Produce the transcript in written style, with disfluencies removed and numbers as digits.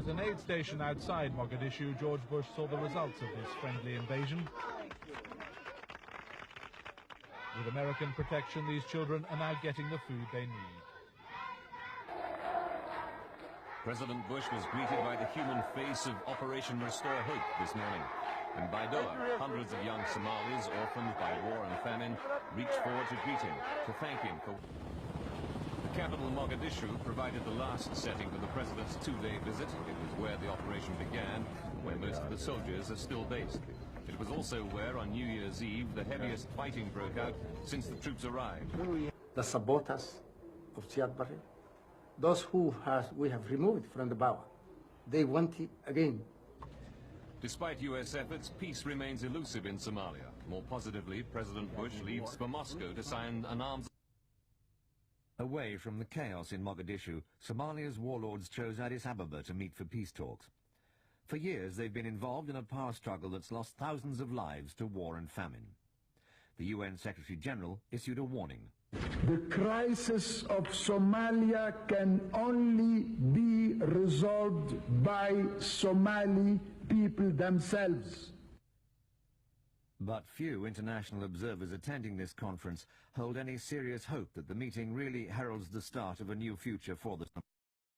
As an aid station outside Mogadishu, George Bush saw the results of this friendly invasion. With American protection, these children are now getting the food they need. President Bush was greeted by the human face of Operation Restore Hope this morning. In Baydhabo, hundreds of young Somalis orphaned by war and famine reached forward to greet him, to thank him for... The capital, Mogadishu, provided the last setting for the president's two-day visit. It was where the operation began, where most of the soldiers are still based. It was also where, on New Year's Eve, the heaviest fighting broke out since the troops arrived. The saboteurs of Siad Barre, those who we have removed from the power, they want it again. Despite U.S. efforts, peace remains elusive in Somalia. More positively, President Bush leaves for Moscow to sign an arms... Away from the chaos in Mogadishu, Somalia's warlords chose Addis Ababa to meet for peace talks. For years, they've been involved in a power struggle that's lost thousands of lives to war and famine. The UN Secretary-General issued a warning. The crisis of Somalia can only be resolved by Somali people themselves. But few international observers attending this conference hold any serious hope that the meeting really heralds the start of a new future for the